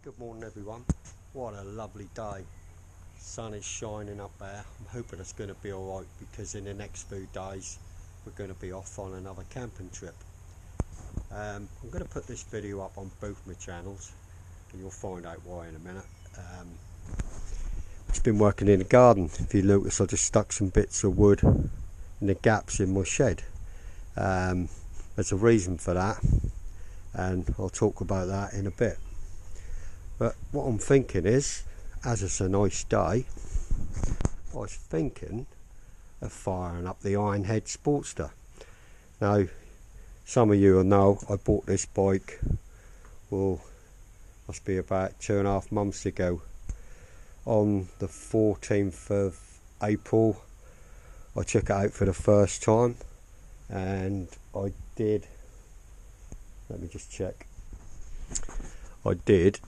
Good morning everyone. What a lovely day. Sun is shining up there. I'm hoping it's going to be alright because in the next few days we're going to be off on another camping trip. I'm going to put this video up on both my channels and you'll find out why in a minute. I've been working in the garden. If you notice, I just stuck some bits of wood in the gaps in my shed. There's a reason for that and I'll talk about that in a bit. But what I'm thinking is, as it's a nice day, I was thinking of firing up the Ironhead Sportster. Now, some of you will know I bought this bike, well, must be about 2.5 months ago. On the 14th of April, I took it out for the first time, and I did, let me just check, I did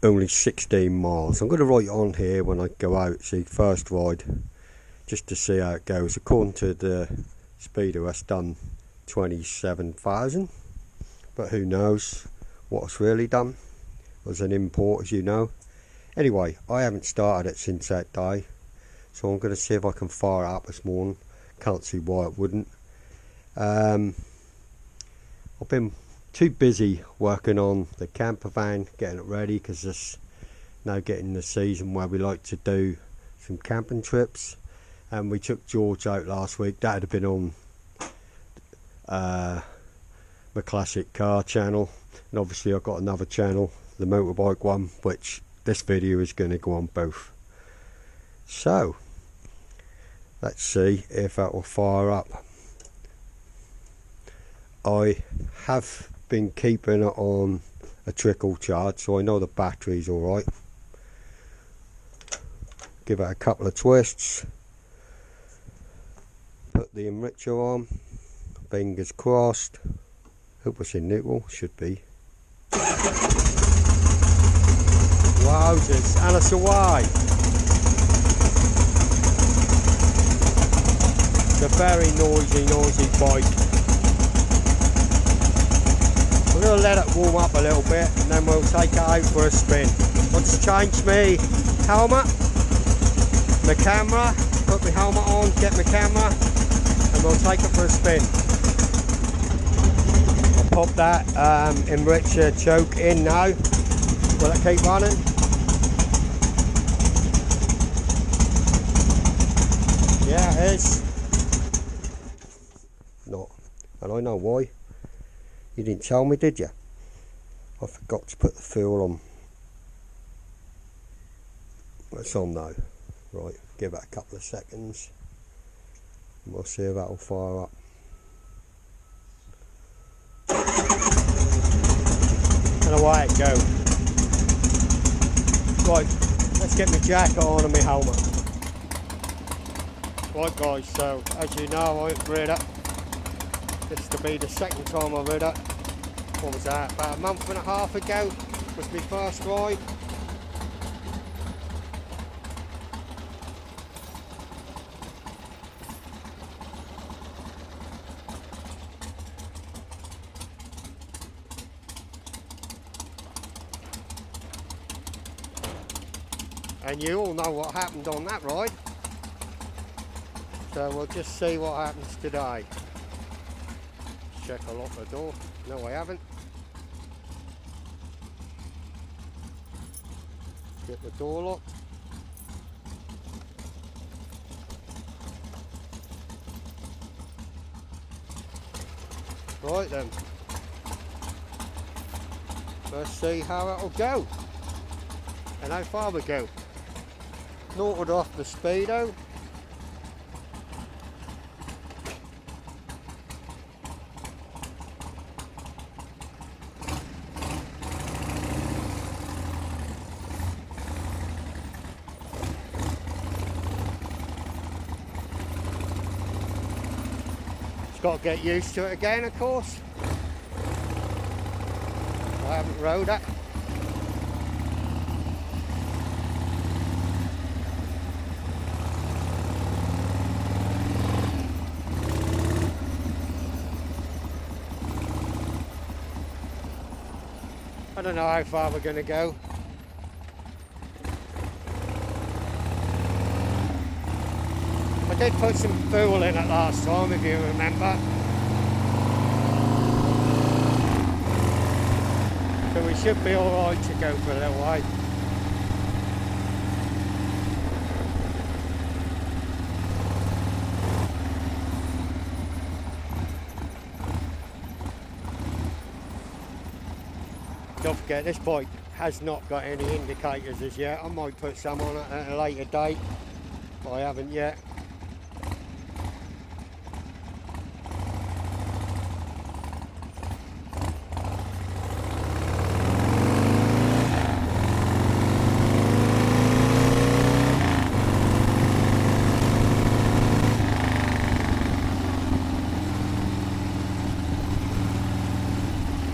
only 16 miles. I'm going to write it on here when I go out, see, first ride, just to see how it goes. According to the speedo, that's done 27,000, but who knows what it's really done. It was an import, as you know. Anyway, I haven't started it since that day, so I'm going to see if I can fire it up this morning. Can't see why it wouldn't. I've been too busy working on the camper van, getting it ready, because it's now getting the season where we like to do some camping trips. And we took George out last week. That had been on my classic car channel, and obviously I've got another channel, the motorbike one, which this video is going to go on both. So let's see if that will fire up. I have been keeping it on a trickle charge, so I know the battery's alright. Give it a couple of twists, put the enricher on, fingers crossed. Hope it's in neutral, should be. Wowzers, and it's away. It's a very noisy bike. We're going to let it warm up a little bit and then we'll take it out for a spin. I'll just change my helmet, my camera, put my helmet on, get my camera, and we'll take it for a spin. I'll pop that enricher choke in now. Will it keep running? Yeah, it is. Not, and I know why. You didn't tell me, did you? I forgot to put the fuel on. It's on now. Right, give it a couple of seconds and we'll see if that'll fire up. And away it goes. Right, let's get my jacket on and my helmet. Right guys, so as you know, I've rid it. This will be the second time I rid it. What was that? About a month and a half ago was my first ride. And you all know what happened on that ride. So we'll just see what happens today. Check I lock the door. No, I haven't. Get the door locked. Right then. Let's see how it'll go. And how far we go. Knotted off the speedo. Got to get used to it again, of course. I haven't rode it. don't know how far we're going to go. I did put some fuel in it last time, if you remember. So we should be alright to go for a little while. Don't forget, this bike has not got any indicators as yet. I might put some on it at a later date, but I haven't yet.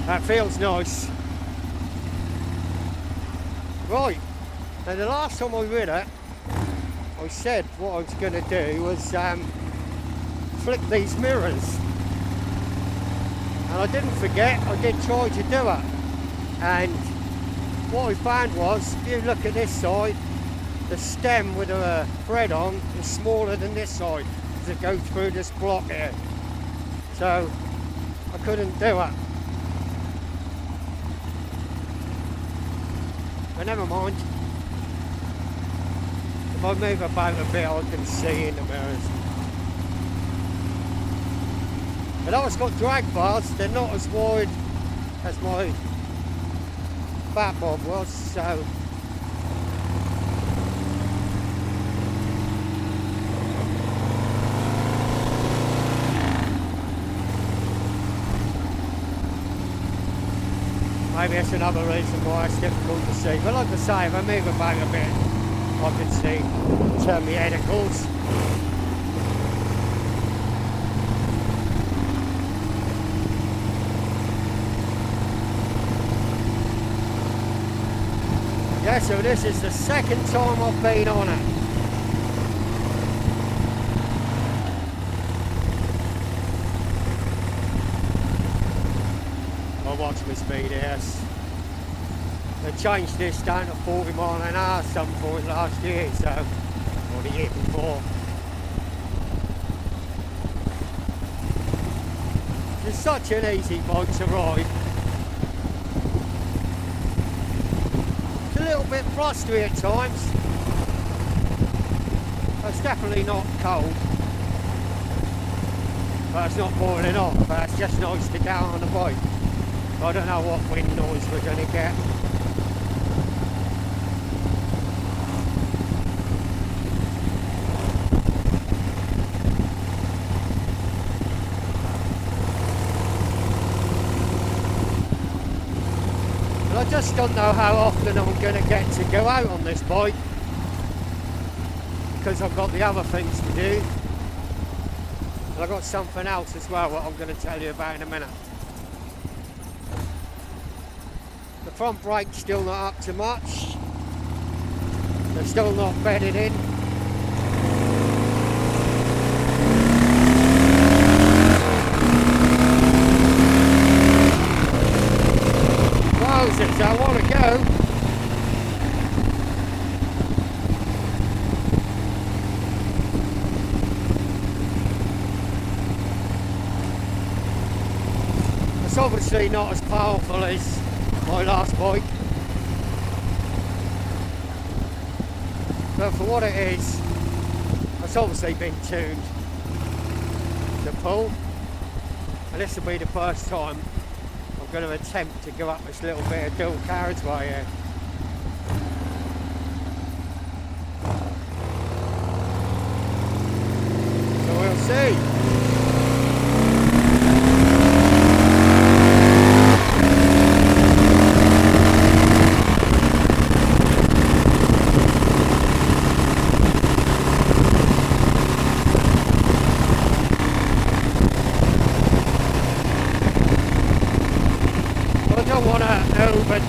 That feels nice. Right, now the last time I read it, I said what I was going to do was flip these mirrors. And I didn't forget, I did try to do it. And what I found was, if you look at this side, the stem with a thread on is smaller than this side as it goes through this block here. So I couldn't do it. But never mind. If I move about a bit, I can see in the mirrors. But that one's got drag bars. They're not as wide as my fat bob was, so maybe that's another reason why it's difficult to see. But like I say, if I move about a bit, I can see, turn my head of course. Yeah, so this is the second time I've been on it. Watch my speed here. They changed this down to 40 mile an hour at some point last year, so, or the year before. It's such an easy bike to ride. It's a little bit frosty at times. It's definitely not cold. But it's not boiling hot, but it's just nice to get on the bike. I don't know what wind noise we're going to get. But I just don't know how often I'm going to get to go out on this bike, because I've got the other things to do. And I've got something else as well, what I'm going to tell you about in a minute. The front brake's still not up to much. They're still not bedded in. Wowzers, I want to go. It's obviously not as powerful as my last bike, but for what it is, it's obviously been tuned to pull, and this will be the first time I'm going to attempt to go up this little bit of dual carriageway here. So we'll see.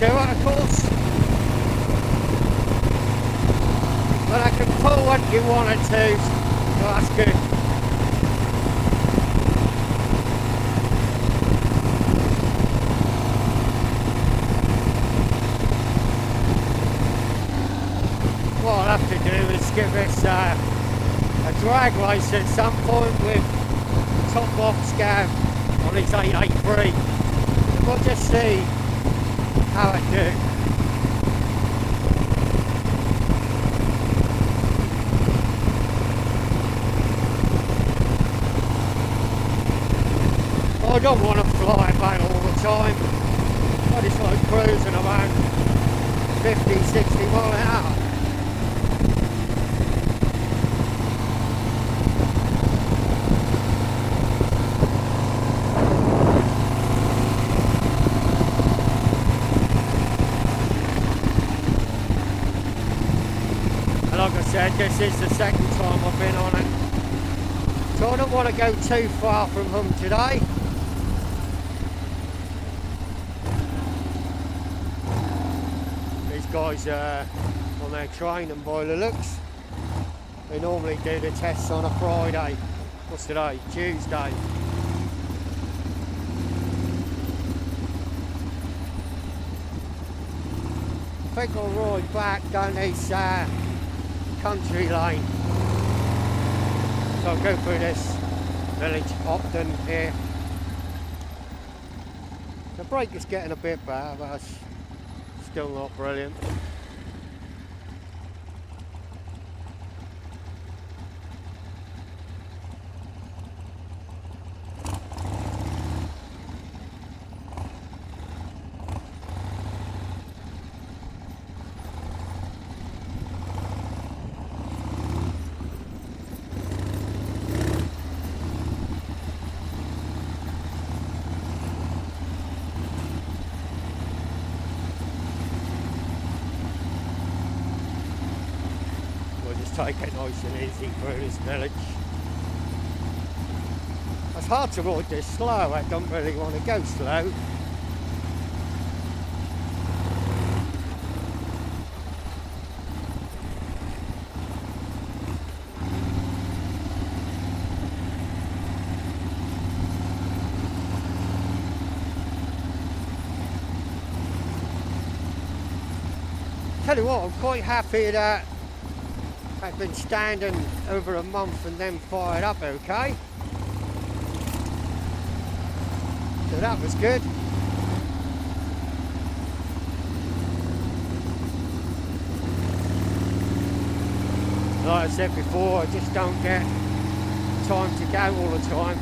Do it, of course, but I can pull when you want it to, so that's good. give this a drag race at some point with top box Gav on his 883. We'll just see how it do. I don't want to fly about all the time. I just like cruising around 50, 60 mile an hour. And like I said, this is the second time I've been on it. So I don't want to go too far from home today. Guys on their training by the looks. They normally do the tests on a Friday. What's today? Tuesday. I think I'll ride back down this country lane. So I'll go through this village Upton here. The brake is getting a bit better, but it's still not brilliant. Take it nice and easy through this village. It's hard to ride this slow, I don't really want to go slow. Tell you what, I'm quite happy that I've been standing over a month and then fired up okay. So that was good. Like I said before, I just don't get time to go all the time.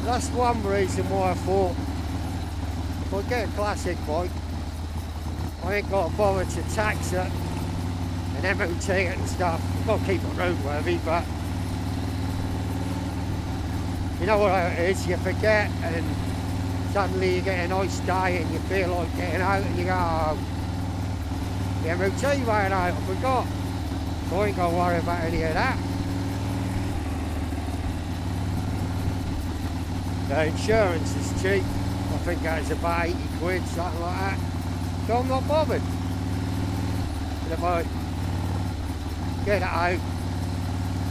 That's one reason why I thought if I get a classic bike, I ain't got to bother to tax it and MOT it and stuff. I've got to keep it roadworthy, but you know what it is, you forget and suddenly you get a nice day and you feel like getting out and you go, oh, the MOT ran out, I forgot. So I ain't got to worry about any of that. The insurance is cheap. I think that's about 80 quid, something like that. So I'm not bothered. And if I get it out a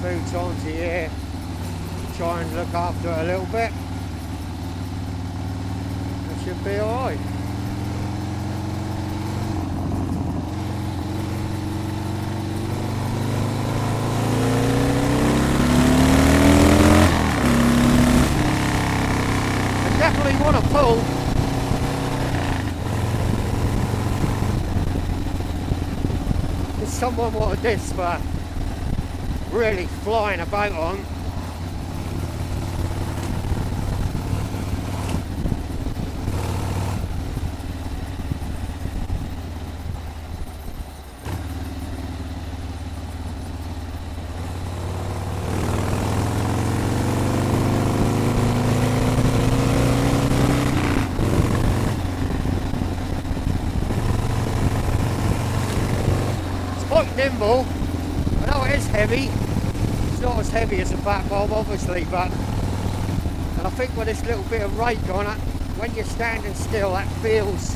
few times a year, try and look after it a little bit, it should be alright. I definitely want to pull. If someone wanted this for really flying about on, nimble. I know it is heavy. It's not as heavy as a fat bob, obviously, but and I think with this little bit of rake on it, when you're standing still, that feels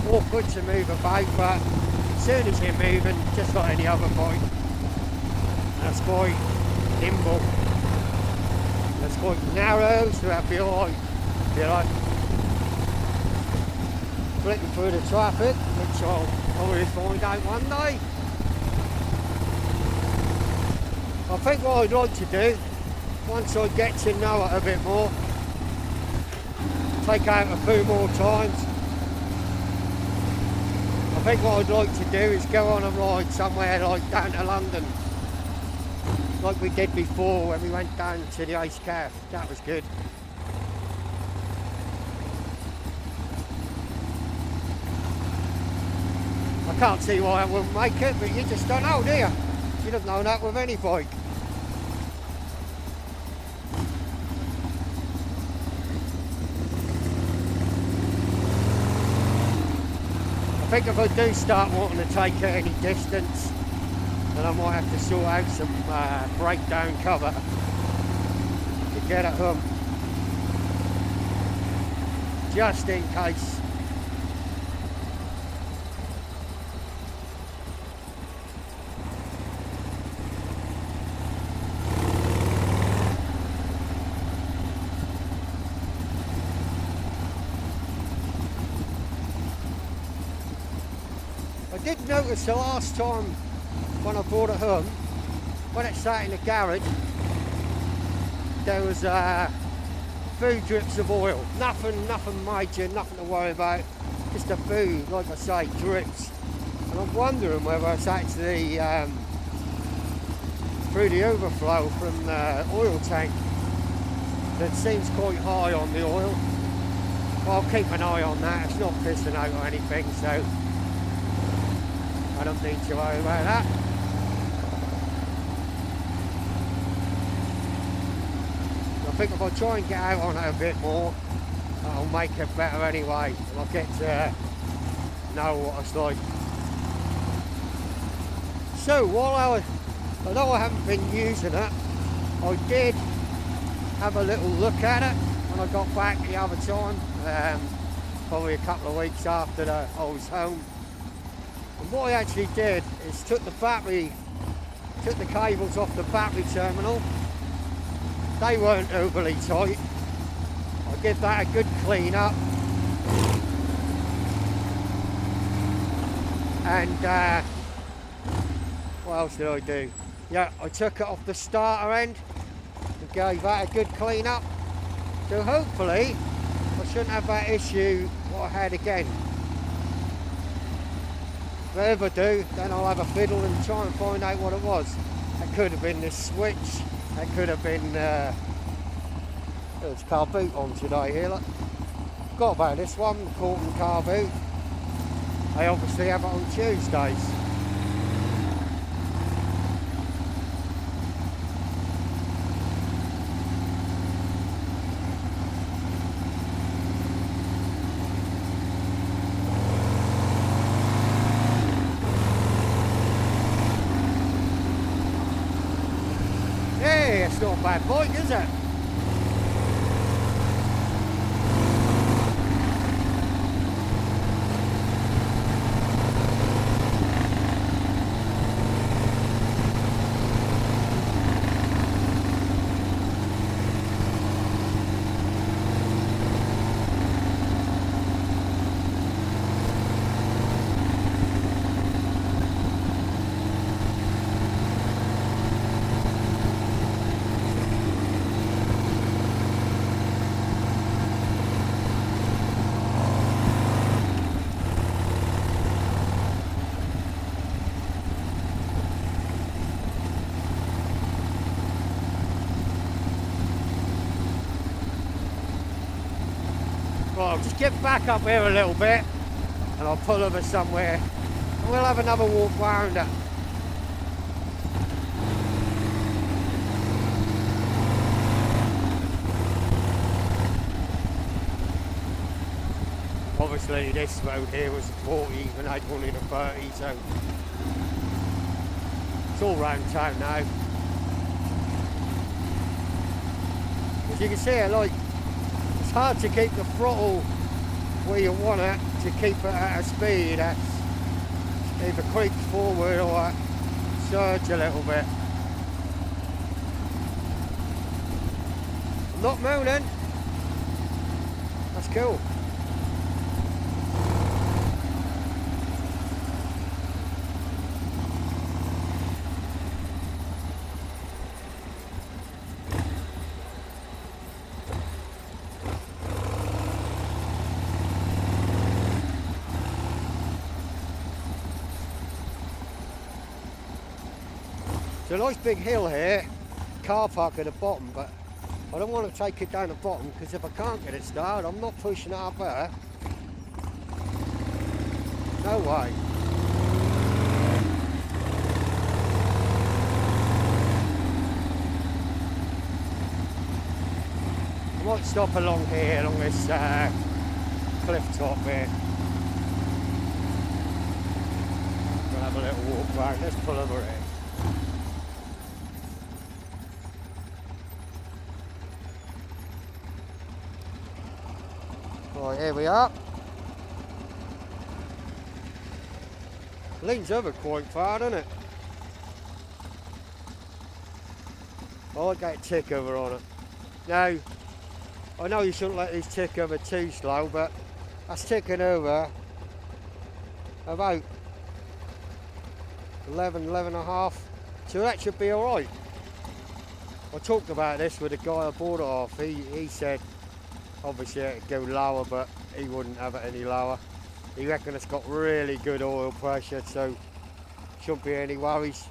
awkward to move about. But as soon as you're moving, just like any other bike, that's quite nimble. That's quite narrow, so that'd be alright. You know, flicking through the traffic, which I'll probably find out one day. I think what I'd like to do, once I get to know it a bit more, take out a few more times. I think what I'd like to do is go on a ride somewhere like down to London, like we did before when we went down to the Ice Calf. That was good. I can't see why I wouldn't make it, but you just don't know, do you? You don't know that with any bike. I think if I do start wanting to take it any distance, then I might have to sort out some breakdown cover to get it home, just in case. I did notice the last time when I brought it home, when it sat in the garage, there was few drips of oil. Nothing major, nothing to worry about. Just a few, like I say, drips. And I'm wondering whether it's actually through the overflow from the oil tank that seems quite high on the oil. Well, I'll keep an eye on that. It's not pissing out or anything, so I don't need to worry about that. I think if I try and get out on it a bit more, that'll make it better anyway. And I'll get to know what it's like. So while although I haven't been using it, I did have a little look at it when I got back the other time, probably a couple of weeks after I was home. And what I actually did is took the cables off the battery terminal. They weren't overly tight. I'll give that a good clean up. And what else did I do? Yeah, I took it off the starter end and gave that a good clean up. So hopefully I shouldn't have that issue what I had again. If I ever do, then I'll have a fiddle and try and find out what it was. It could have been this switch. It could have been there's car boot on today here. Look. Forgot about this one, the Corton car boot. I obviously have it on Tuesdays. It's not a bad bike, is it? Right, I'll just get back up here a little bit and I'll pull over somewhere and we'll have another walk round it. Obviously this road here was 40 and I'd gone into 30, so it's all round town now. As you can see, like, it's hard to keep the throttle where you want it to keep it at a speed that either creeps forward or surge a little bit. I'm not moaning. That's cool. It's a nice big hill here, car park at the bottom, but I don't want to take it down the bottom because if I can't get it started, I'm not pushing it up there. No way. I might stop along here, along this cliff top here. We'll have a little walk back. Let's pull over here. Right, here we are. Leans over quite far, doesn't it? I get a tick over on it. Now, I know you shouldn't let these tick over too slow, but that's ticking over about 11 and a half, so that should be alright. I talked about this with the guy I bought it off. He said obviously it could go lower, but he wouldn't have it any lower. He reckons it's got really good oil pressure, so shouldn't be any worries.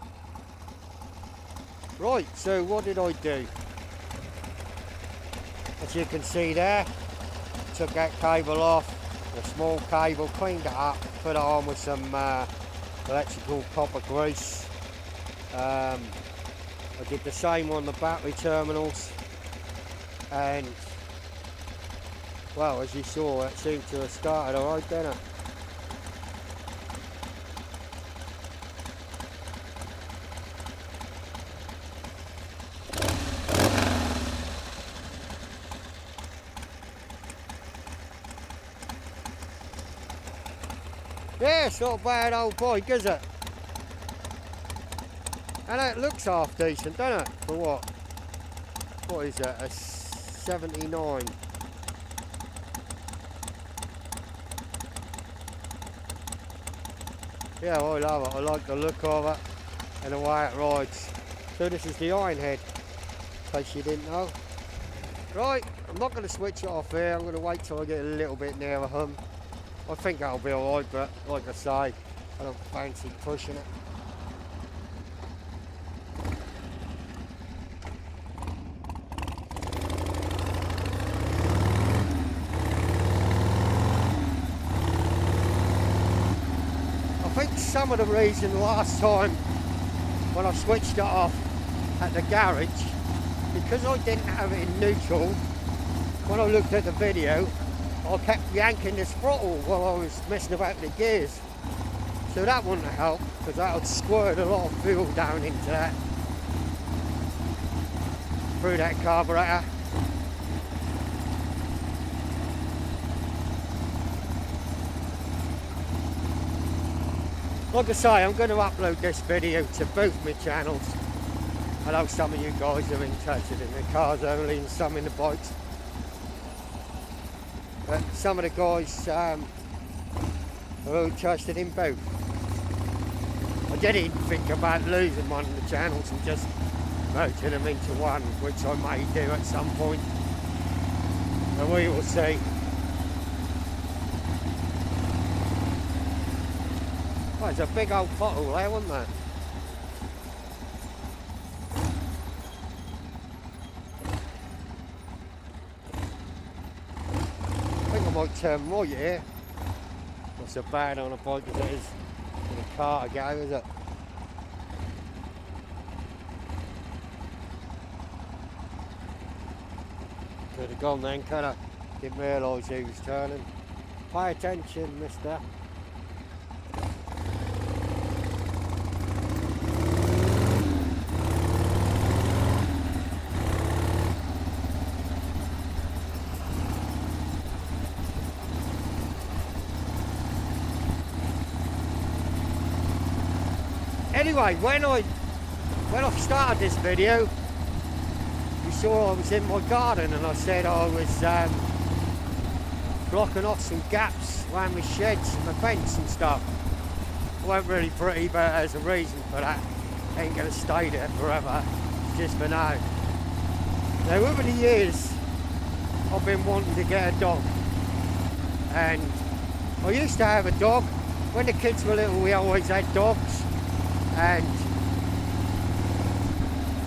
Right, so what did I do? As you can see there, took that cable off, the small cable, cleaned it up, put it on with some electrical copper grease. I did the same on the battery terminals, and well, as you saw, it seemed to have started alright, didn't it? Yeah, it's not a bad old bike, is it? And it looks half decent, doesn't it? For what? What is it? A 79. Yeah, I love it. I like the look of it and the way it rides. So this is the Ironhead, in case you didn't know. Right, I'm not going to switch it off here. I'm going to wait till I get a little bit nearer home. I think that'll be alright, but like I say, I don't fancy pushing it. I think some of the reason last time when I switched it off at the garage, because I didn't have it in neutral, when I looked at the video, I kept yanking this throttle while I was messing about with the gears. So that wouldn't have helped, because that would squirt a lot of fuel down into that, through that carburetor. Like I say, I'm going to upload this video to both my channels. I know some of you guys are interested in the cars only and some in the bikes. But some of the guys are interested in both. I didn't think about losing one of the channels and just merging them into one, which I may do at some point. And we will see. Well, it's a big old pothole there, wasn't there? I might turn right here. Not so bad on a bike as it is in a car to go, is it? Could have gone then, could I? Didn't realise he was turning. Pay attention, mister. Anyway, when I started this video, you saw I was in my garden and I said I was blocking off some gaps around my sheds and my fence and stuff. It weren't really pretty, but there's a reason for that. I ain't gonna stay there forever, just for now. Now over the years, I've been wanting to get a dog. And I used to have a dog. When the kids were little, we always had dogs. And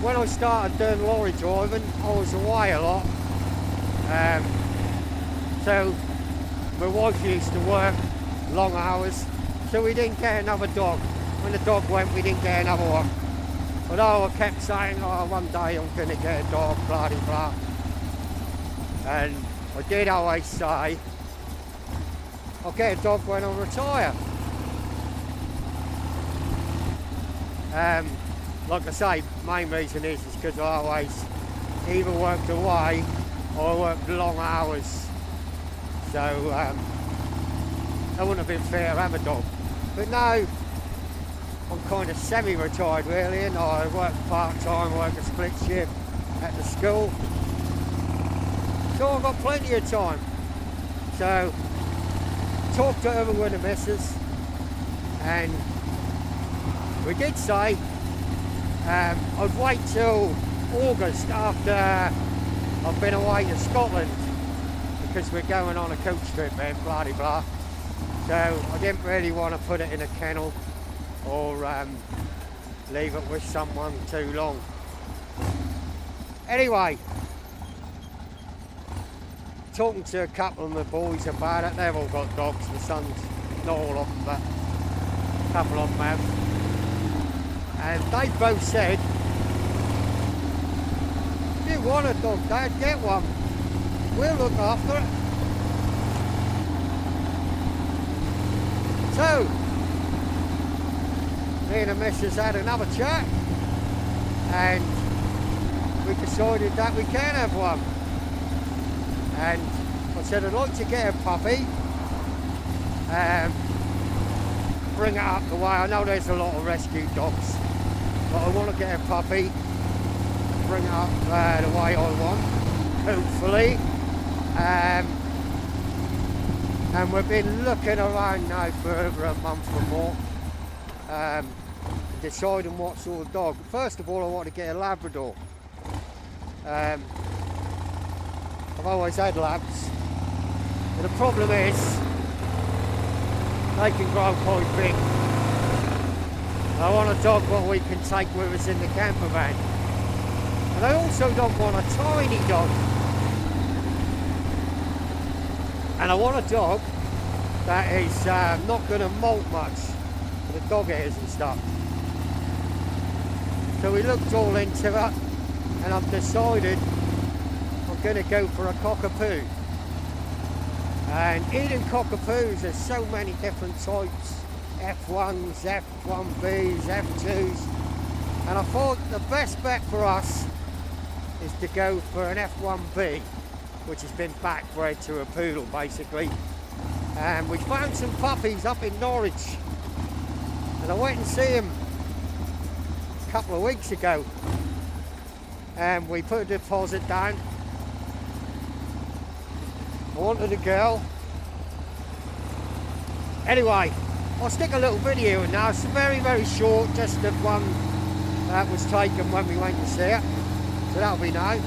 when I started doing lorry driving, I was away a lot. So my wife used to work long hours, so we didn't get another dog. When the dog went, we didn't get another one. Although I kept saying, oh, one day I'm going to get a dog, blah blah blah. And I did always say, I'll get a dog when I retire. Like I say, main reason is because I always either worked away or worked long hours. So that wouldn't have been fair to have a dog. But now I'm kind of semi-retired really, and I work part-time, work a split shift at the school. So I've got plenty of time. So talked it over with the missus, and we did say I'd wait till August after I've been away to Scotland, because we're going on a coach trip and blah blah blah. So I didn't really want to put it in a kennel or leave it with someone too long. Anyway, talking to a couple of my boys about it, they've all got dogs. My sons, not all of them, but a couple of them have. And they both said, if you want a dog, Dad, get one. We'll look after it. So, me and the missus had another chat, and we decided that we can have one. And I said, I'd like to get a puppy, bring it up the way. I know there's a lot of rescue dogs, but I want to get a puppy, bring it up the way I want, hopefully. And we've been looking around now for over a month or more, deciding what sort of dog. First of all, I want to get a Labrador. I've always had labs, but the problem is they can grow quite big. I want a dog what we can take with us in the camper van, and I also don't want a tiny dog. And I want a dog that is not going to molt much for the dog ears and stuff. So we looked all into it, and I've decided I'm going to go for a cockapoo. And in cockapoos there's so many different types, F1s, F1Bs, F2s, and I thought the best bet for us is to go for an F1B, which has been backbred to a poodle basically. And we found some puppies up in Norwich, and I went and see him a couple of weeks ago, and we put a deposit down. I wanted a girl. Anyway, I'll stick a little video in now. It's very, very short, just the one that was taken when we went to see it. So that'll be now.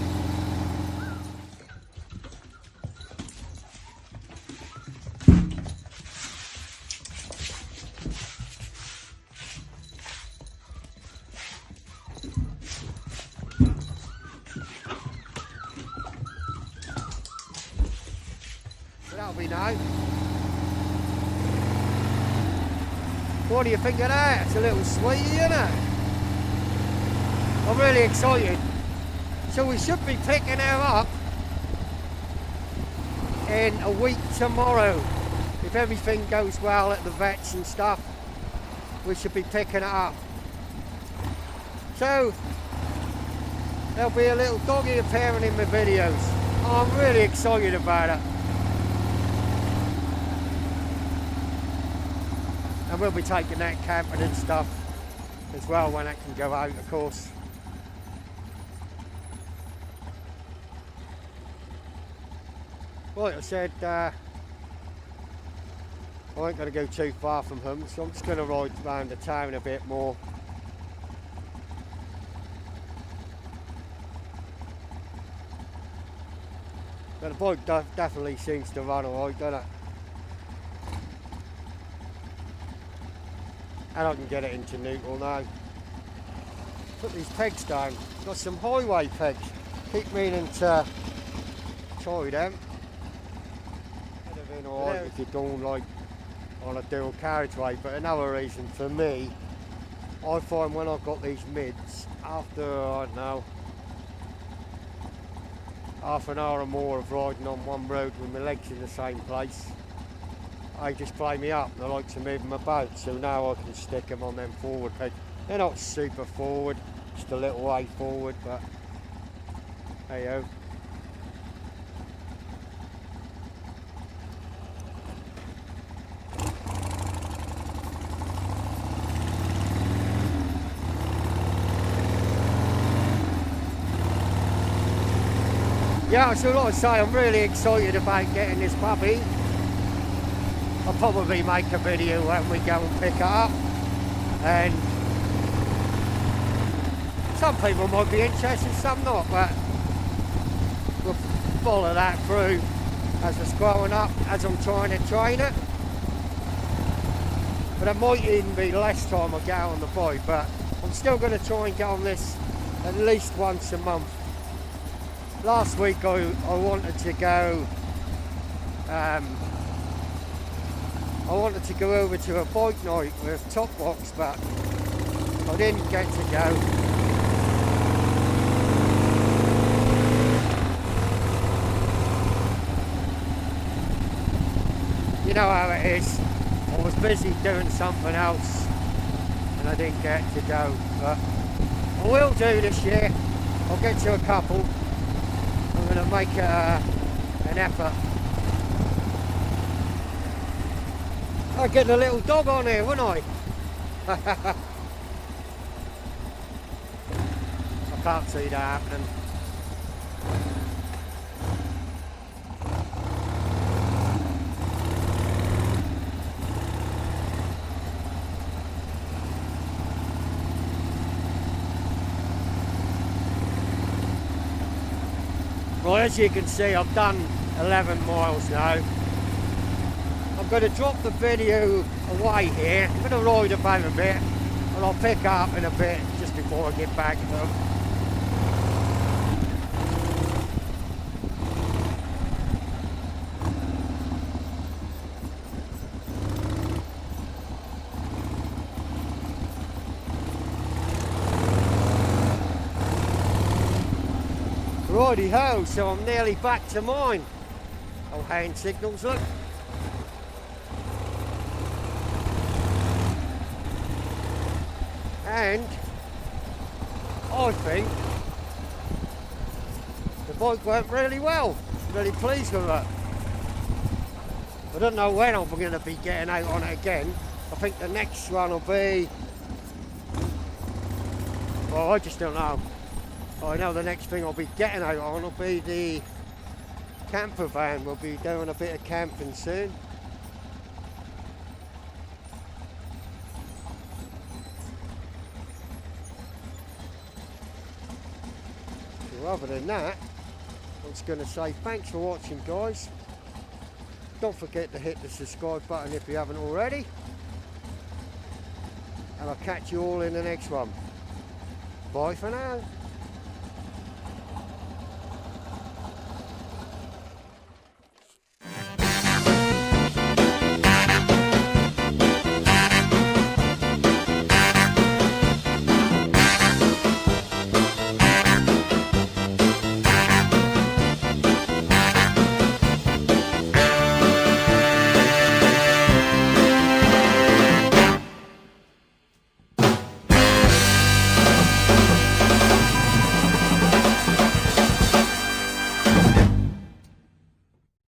That'll be now. What do you think of that? It's a little sweetie, isn't it? I'm really excited. So we should be picking her up in a week tomorrow. If everything goes well at the vets and stuff, we should be picking it up. So there'll be a little doggy appearing in my videos. I'm really excited about it. And we'll be taking that camping and stuff as well when it can go out, of course. Like I said, I ain't going to go too far from home, so I'm just going to ride around the town a bit more. But the bike definitely seems to run alright, doesn't it? And I can get it into neutral now. put these pegs down. Got some highway pegs. Keep meaning to try them. Would have been alright if you're going like on a dual carriageway, but another reason for me, I find when I've got these mids, after, I don't know, half an hour or more of riding on one road with my legs in the same place, they just play me up and I like to move them about, so now I can stick them on them forward pegs. They're not super forward, just a little way forward, but hey ho. Yeah, so like I say, I'm really excited about getting this puppy. I'll probably make a video when we go and pick it up, and some people might be interested, some not, but we'll follow that through as it's growing up, as I'm trying to train it. But it might even be less time I get on the bike, but I'm still going to try and get on this at least once a month. Last week I wanted to go over to a bike night with Top Box, but I didn't get to go. You know how it is, I was busy doing something else and I didn't get to go, but I will do this year. I'll get to a couple. I'm going to make an effort. I'll get a little dog on here, wouldn't I? I can't see that happening. Well, as you can see, I've done 11 miles now. I'm going to drop the video away here. I'm going to ride about a bit and I'll pick up in a bit just before I get back home. Righty ho, so I'm nearly back to mine. Oh, hand signals, look. And I think the bike went really well. I'm really pleased with it. I don't know when I'm going to be getting out on it again. I think the next one will be, well, I just don't know. I know the next thing I'll be getting out on will be the camper van. We'll be doing a bit of camping soon. So other than that, I'm just going to say thanks for watching, guys. Don't forget to hit the subscribe button if you haven't already. And I'll catch you all in the next one. Bye for now.